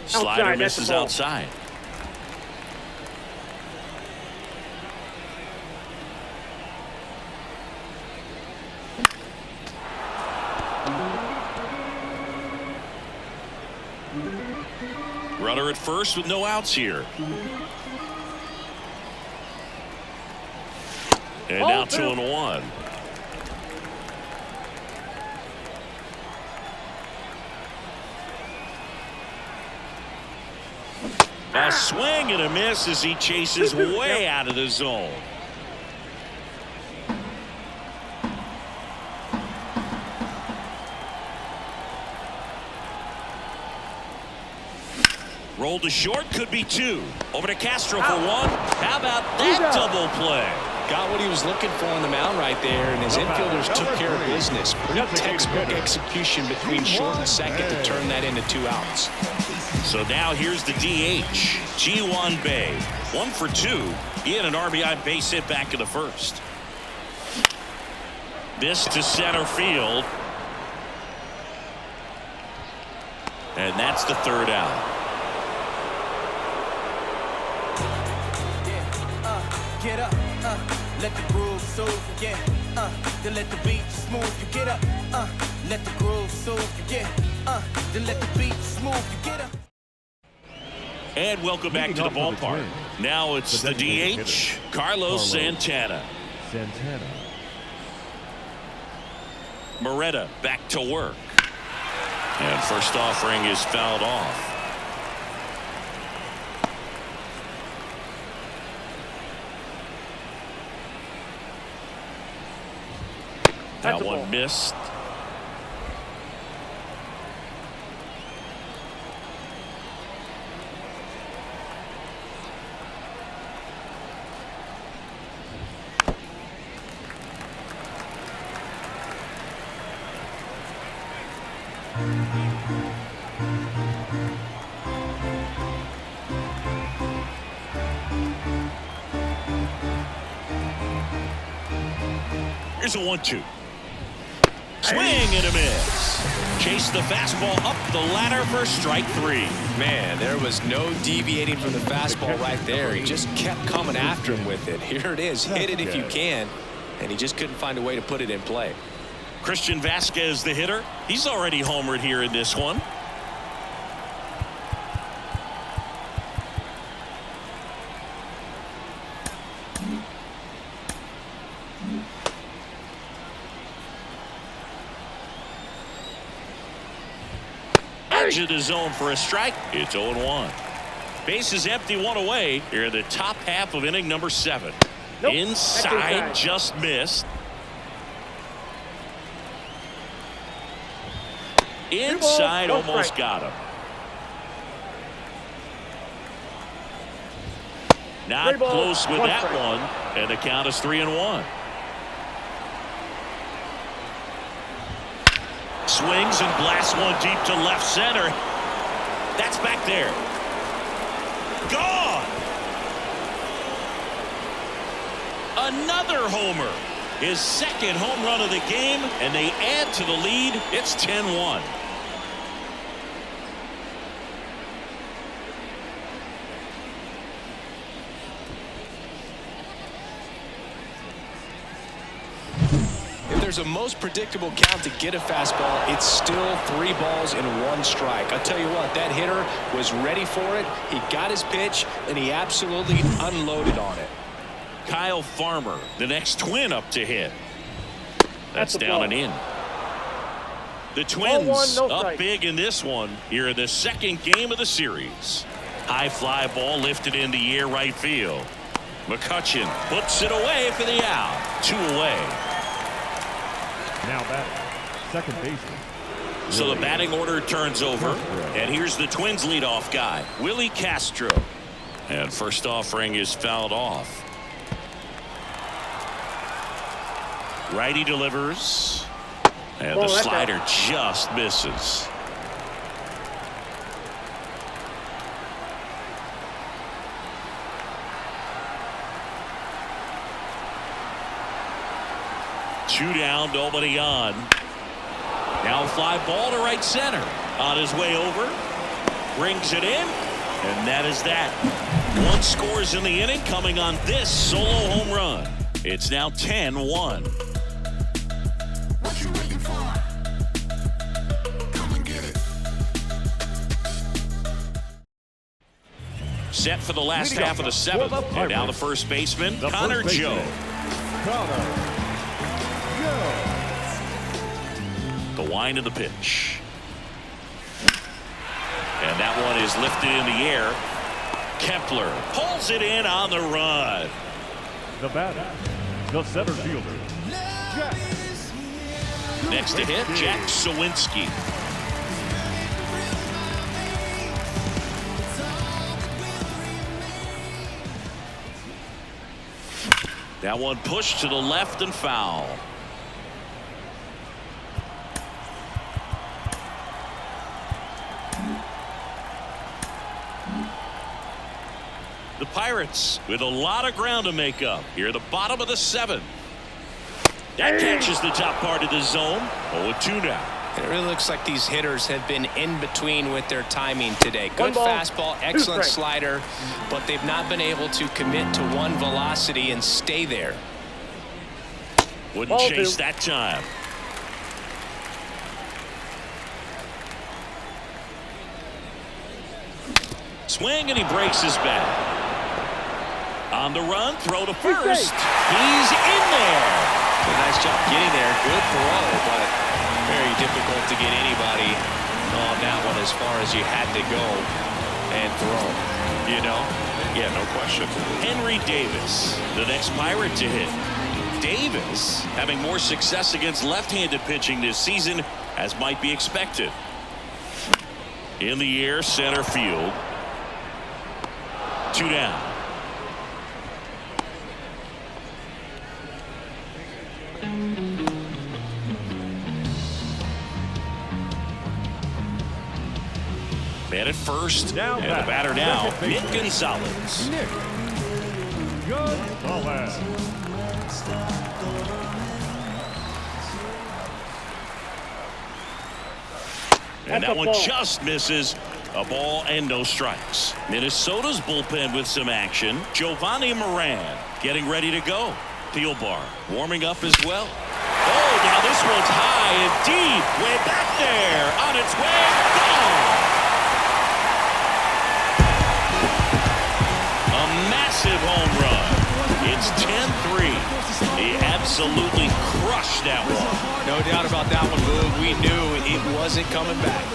Slider misses outside. Runner at first with no outs here. And now 2-1. A swing and a miss as he chases way out of the zone. Rolled to short, could be two. Over to Castro for one. How about that double play? Got what he was looking for on the mound right there, and his infielders took care of business. Pretty textbook execution between short and second to turn that into 2 outs. So now here's the DH, Ji-Hwan Bae. 1 for 2. He had an RBI base hit back in the first. This to center field. And that's the 3rd out. Get up, let the groove soothe you, then let the beat smooth you. Get up, let the groove soothe you, then let the beat smooth you. Get up. And welcome back to the ballpark. Now it's the DH, Carlos Santana. Moretta back to work. And first offering is fouled off. That one missed. Here's a 1-2. Swing and a miss. Chase the fastball up the ladder for strike 3. Man, there was no deviating from the fastball right there. He just kept coming after him with it. Here it is. Hit it if you can. And he just couldn't find a way to put it in play. Christian Vasquez, the hitter. He's already homered here in this one. Edge of the zone for a strike. It's 0-1. Base is empty, 1 away. Here in the top half of inning number 7. Nope. Inside, just missed. Inside, almost got him. Not close with that one, and the count is 3-1. Swings and blasts one deep to left center. That's back there. Gone. Another homer. his second home run of the game, and they add to the lead. It's 10-1. If there's a most predictable count to get a fastball, it's still 3 balls and 1 strike. I'll tell you what, that hitter was ready for it. He got his pitch, and he absolutely unloaded on it. Kyle Farmer, the next Twin up to hit. That's down and in. The Twins up big in this one here in the second game of the series. High fly ball lifted in the air right field. McCutchen puts it away for the out. 2 away. Now batting, second baseman. So the batting order turns over, and here's the Twins leadoff guy, Willie Castro. And first offering is fouled off. Righty delivers, and the slider just misses. Two down, nobody on. Now fly ball to right center. On his way over. Brings it in. And that is that. 1 scores in the inning coming on this solo home run. It's now 10-1. What you waiting for? Come and get it. Set for the last half of the 7th. And now the first baseman, Connor Joe. The wind of the pitch. And that one is lifted in the air. Kepler pulls it in on the run. The batter, the center fielder, Jack. Next to hit, Jack Sawinski. That one pushed to the left and foul. The Pirates with a lot of ground to make up here at the bottom of the 7th. That catches the top part of the zone. 0-2 now. It really looks like these hitters have been in between with their timing today. Good fastball, excellent slider, but they've not been able to commit to one velocity and stay there. Wouldn't chase that time. Swing, and he breaks his bat. On the run, throw to first. He's in there. A nice job getting there. Good throw, but very difficult to get anybody on that one as far as you had to go and throw. You know? Yeah, no question. Henry Davis, the next Pirate to hit. Davis having more success against left-handed pitching this season, as might be expected. In the air, center field. 2 down. Man at first, now and the batter now, Nick Gonzalez. Gonzalez. And that one just misses. A ball and no strikes. Minnesota's bullpen with some action. Giovanni Moran getting ready to go. Thielbar warming up as well. Oh, now this one's high and deep. Way back there. On its way. Gone. A massive home run. It's 10-3. He absolutely crushed that one. No doubt about that one, Boog. We knew it wasn't coming back.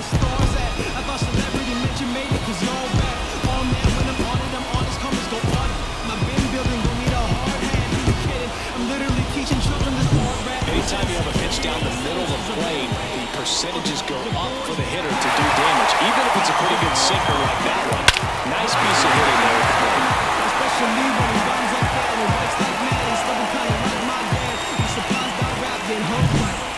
Anytime you have a pitch down the middle of the plate, the percentages go up for the hitter to do damage, even if it's a pretty good sinker like that one. Nice piece of hitting there at the plate. Especially when he runs up there and works like mad and stuff kind of like my dad. He's surprised by rap getting hurt.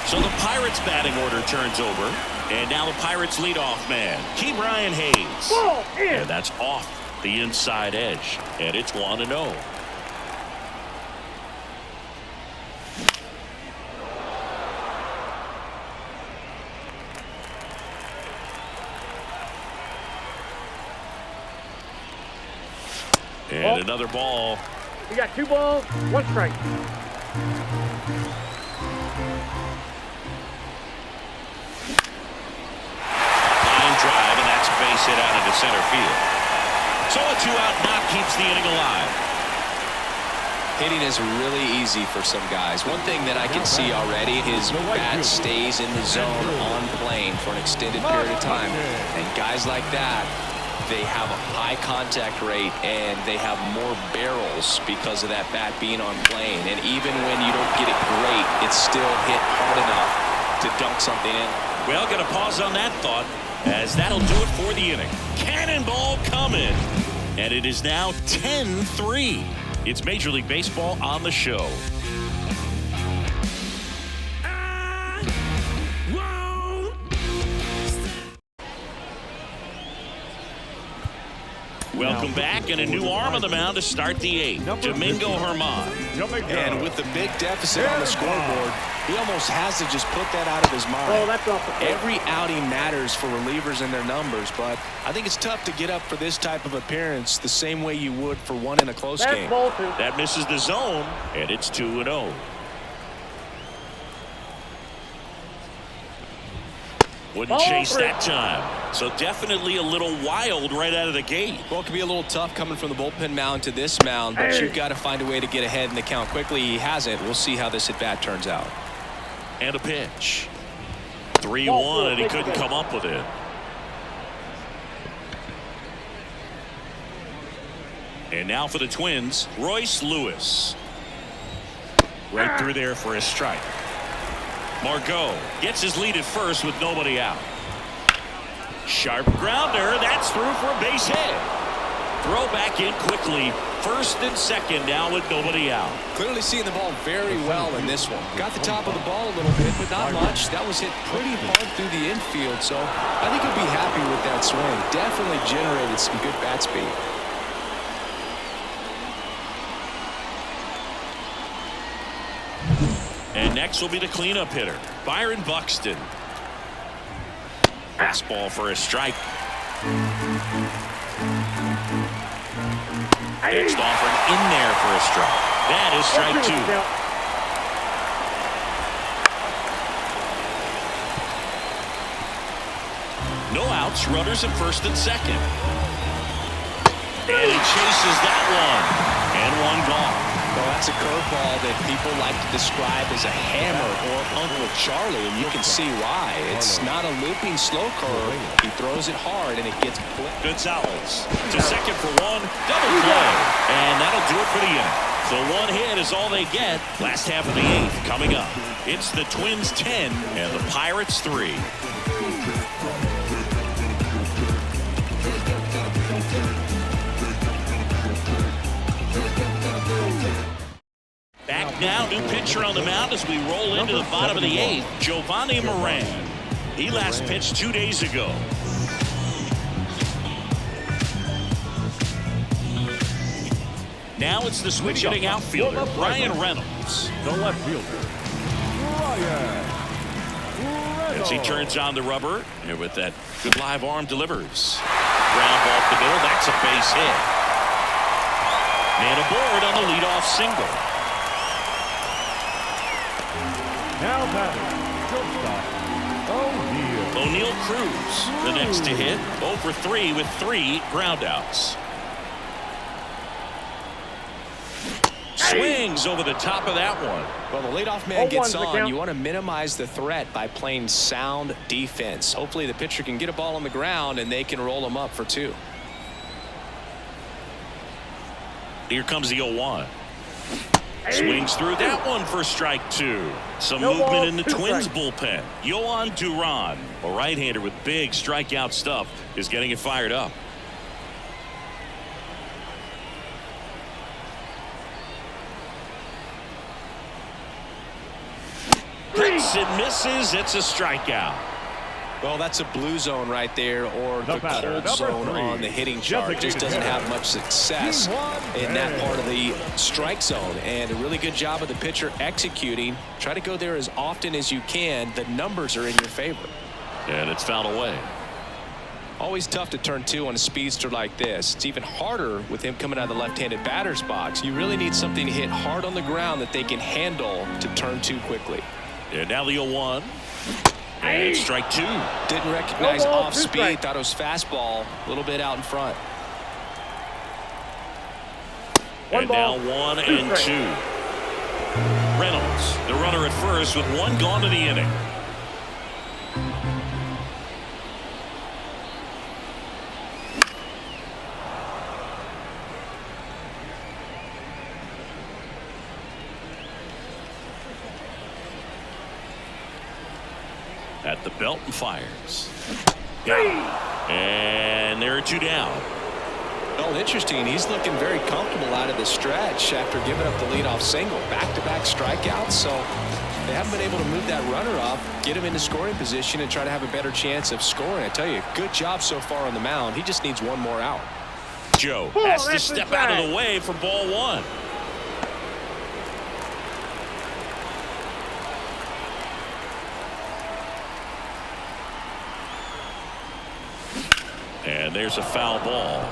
So the Pirates batting order turns over, and now the Pirates leadoff man, Ke'Bryan Hayes. And that's off the inside edge, and it's 1-0. And another ball. You got 2 balls, 1 strike. Line drive, and that's a base hit out into center field. So a 2-out knock keeps the inning alive. Hitting is really easy for some guys. One thing that I can see already, his bat stays in the zone on plane for an extended period of time. And guys like that, they have a high contact rate and they have more barrels because of that bat being on plane. And even when you don't get it great, it's still hit hard enough to dunk something in. Well, gonna pause on that thought, as that'll do it for the inning. Cannonball coming, and it is now 10-3. It's Major League Baseball on the show. Welcome back, and a new arm on the mound to start the 8th. Domingo Germán. And with the big deficit on the scoreboard, he almost has to just put that out of his mind. Oh, that's off the plate. Every outing matters for relievers and their numbers, but I think it's tough to get up for this type of appearance the same way you would for one in a close That's game. ball 2. That misses the zone, and it's 2-0. Wouldn't chase that time. So definitely a little wild right out of the gate. Well, it could be a little tough coming from the bullpen mound to this mound, but you've got to find a way to get ahead in the count quickly. He hasn't. We'll see how this at-bat turns out. And a pitch. 3-1, and he couldn't come up with it. And now for the Twins, Royce Lewis. Right through there for a strike. Margot gets his lead at first with nobody out. Sharp grounder. That's through for a base hit. Throw back in quickly. First and second now with nobody out. Clearly seeing the ball very well in this one. Got the top of the ball a little bit, but not much. That was hit pretty hard through the infield, so I think he'll be happy with that swing. Definitely generated some good bat speed. And next will be the cleanup hitter, Byron Buxton. Fastball for a strike. Next offering in there for a strike. That is strike 2. No outs, runners at first and second. And he chases that one. And one gone. Well, that's a curveball that people like to describe as a hammer or Uncle Charlie, and you can see why. It's not a looping slow curve. He throws it hard, and it gets flipped. Gonzalez to second for one. Double play. And that'll do it for the inning. So one hit is all they get. Last half of the 8th coming up. It's the Twins 10 and the Pirates 3. Back now, new pitcher on the mound as we roll into the bottom of the 8th, Giovanni Moran. He last pitched 2 days ago. Now it's the switch-hitting outfielder, Ryan Reynolds. The left fielder, Ryan Reynolds. As he turns on the rubber, and with that good live arm delivers. Ground ball up the middle, that's a base hit. Man aboard on the leadoff single. Now batting, shortstop, O'Neal. O'Neal Cruz, the next to hit, 0 for 3 with 3 groundouts. Swings over the top of that one. Well, the leadoff man gets 0-1's the on. count. You want to minimize the threat by playing sound defense. Hopefully the pitcher can get a ball on the ground and they can roll him up for 2. Here comes the 0-1. Swings through that one for strike 2. Some No movement ball, in the 2 Twins strikes. bullpen. Yohan Duran, a right-hander with big strikeout stuff, is getting it fired up. Hits and misses. It's a strikeout. Well, that's a blue zone right there, or the batter, cold zone 3, on the hitting chart. Just doesn't have much success in that part of the strike zone. And a really good job of the pitcher executing. Try to go there as often as you can. The numbers are in your favor. And it's fouled away. Always tough to turn 2 on a speedster like this. It's even harder with him coming out of the left-handed batter's box. You really need something to hit hard on the ground that they can handle to turn 2 quickly. And now the 0-1. And strike 2. Didn't recognize No ball, off 2 speed. strikes. Thought it was fastball. A little bit out in front. And now 1 and 2. Reynolds, the runner at first with 1 gone to the inning. At the belt and fires. And there are 2 down. Well, interesting. He's looking very comfortable out of the stretch after giving up the leadoff single. Back-to-back strikeouts, so they haven't been able to move that runner up, get him into scoring position, and try to have a better chance of scoring. I tell you, good job so far on the mound. He just needs 1 more out. Joe has to step out of the way for ball 1. And there's a foul ball.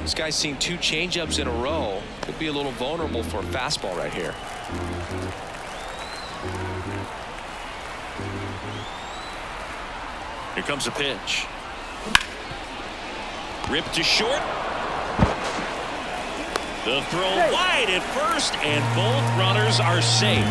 This guy's seen 2 changeups in a row. Could be a little vulnerable for a fastball right here. Here comes a pitch. Ripped to short. The throw wide at first, and both runners are safe.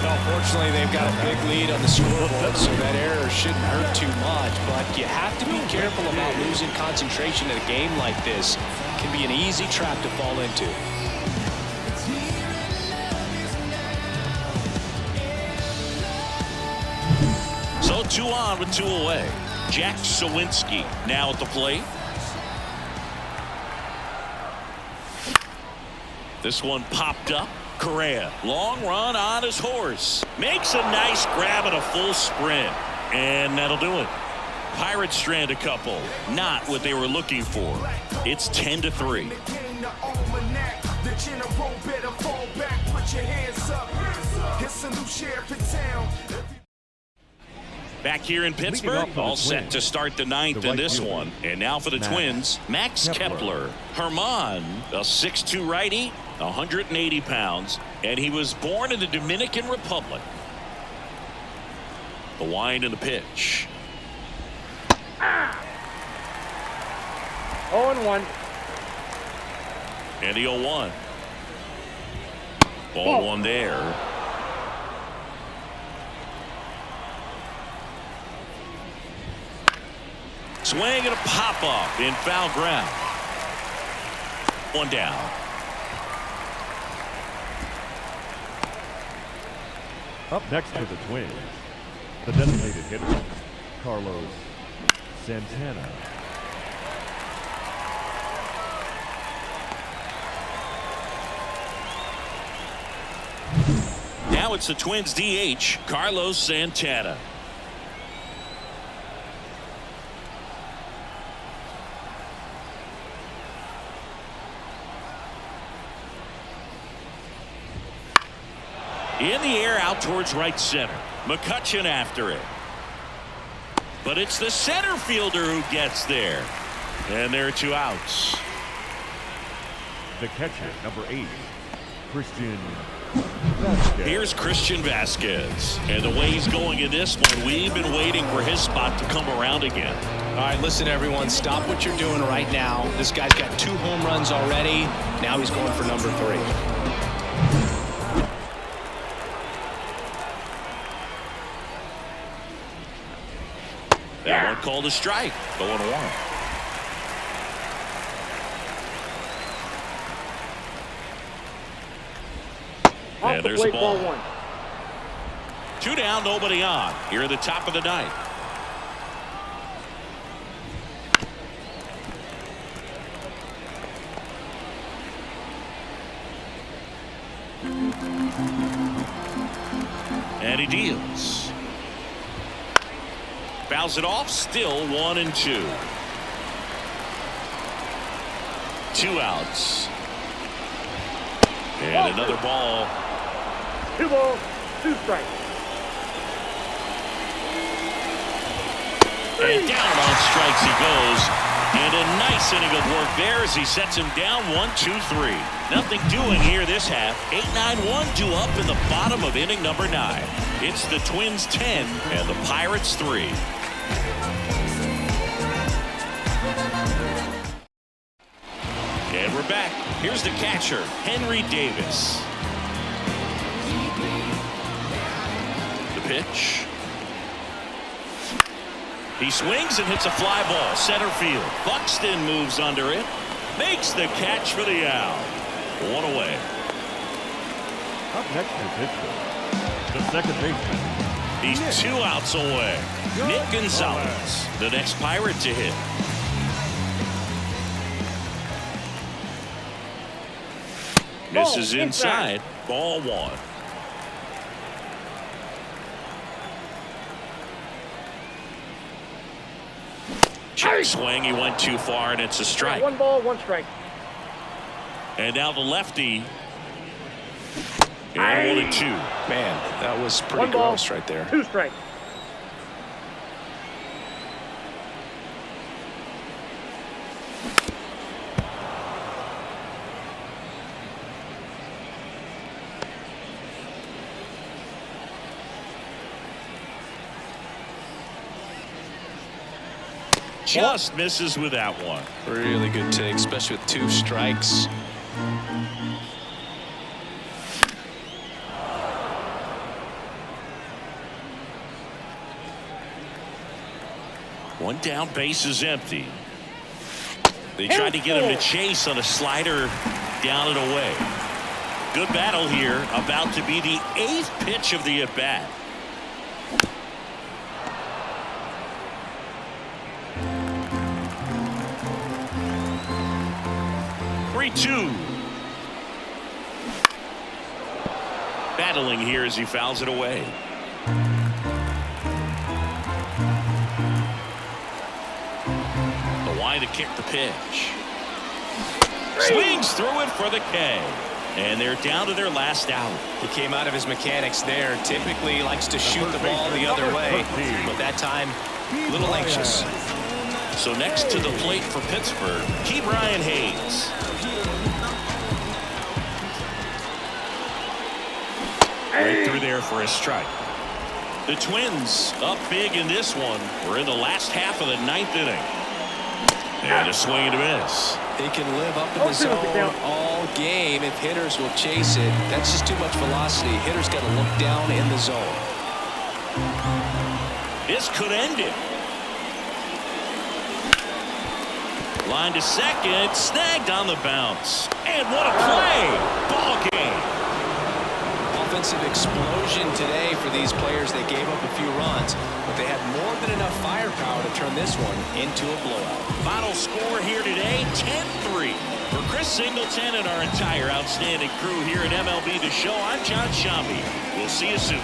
Well, fortunately, they've got a big lead on the scoreboard, so that error shouldn't hurt too much. But you have to be careful about losing concentration in a game like this. It can be an easy trap to fall into. So 2 on with 2 away. Jack Sawinski now at the plate. This one popped up. Correa, long run on his horse. Makes a nice grab at a full sprint. And that'll do it. Pirates strand a couple. Not what they were looking for. It's 10-3. Back here in Pittsburgh, all set to start the 9th in this one. And now for the Twins, Max Kepler. Herman, a 6'2 righty, 180 pounds, and he was born in the Dominican Republic. The wind and the pitch. 0-1. And the 0-1. Ball 1 there. Swing and a pop-up in foul ground. 1 down. Up next for the Twins, the designated hitter, Carlos Santana. Now it's the Twins DH, Carlos Santana. In the air out towards right center. McCutchen after it. But it's the center fielder who gets there. And there are 2 outs. The catcher, number 8, Christian Vasquez. Here's Christian Vasquez. And the way he's going in this one, we've been waiting for his spot to come around again. All right, listen, everyone. Stop what you're doing right now. This guy's got 2 home runs already. Now he's going for number 3. That one called a strike. 0-1. And there's a ball. 1. 2 down, nobody on. Here at the top of the 9th. And he deals. Fouls it off. Still 1-2. 2 outs. And another ball. 2 balls, 2 strikes. And down on strikes he goes. And a nice inning of work there as he sets him down 1-2-3. Nothing doing here this half. 8-9-1 due up in the bottom of inning number 9. It's the Twins 10 and the Pirates 3. And we're back. Here's the catcher, Henry Davis. The pitch. He swings and hits a fly ball center field. Buxton moves under it, makes the catch for the out. One away. Up next is Pittsburgh, the second baseman. He's 2 outs away. Nick Gonzalez, the next Pirate to hit. Misses inside. Ball 1. Check swing. He went too far, and it's a strike. 1 ball, 1 strike. And now the lefty. And 1-2. Man, that was pretty 1 ball, gross right there. 2 strikes. Just misses with that one. Really good take, especially with 2 strikes. One down, base is empty. They tried to get him to chase on a slider down and away. Good battle here. About to be the 8th pitch of the at-bat. Battling here as he fouls it away. The line to kick the pitch. Swings through it for the K. And they're down to their last out. He came out of his mechanics there. Typically he likes to shoot the ball the other way, but that time a little anxious. So next to the plate for Pittsburgh, Ke'Bryan Hayes. Right through there for a strike. The Twins up big in this one. We're in the last half of the 9th inning. And a swing and a miss. He can live up in the zone all game if hitters will chase it. That's just too much velocity. Hitters got to look down in the zone. This could end it. Line to second, snagged on the bounce. And what a play! Ball game. Offensive explosion today for these players. They gave up a few runs, but they had more than enough firepower to turn this one into a blowout. Final score here today, 10-3. For Chris Singleton and our entire outstanding crew here at MLB The Show, I'm John Shambi. We'll see you soon.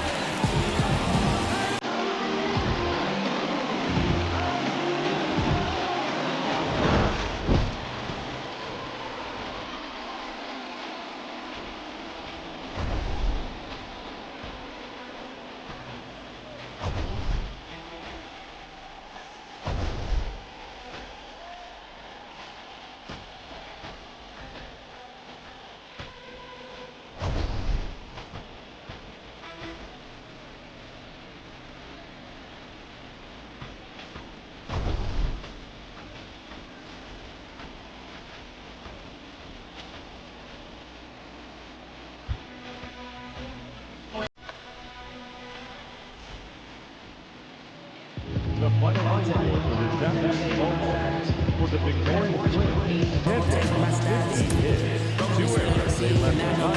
The final score for this afternoon for the victorious Twins. 10 hits, 2 errors. They left 9 on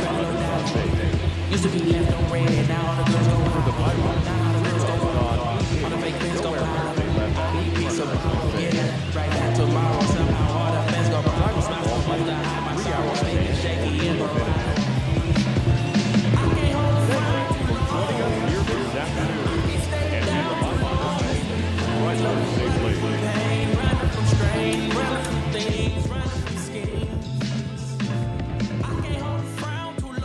base. Used to be left on red, now the girls go For the Pirates,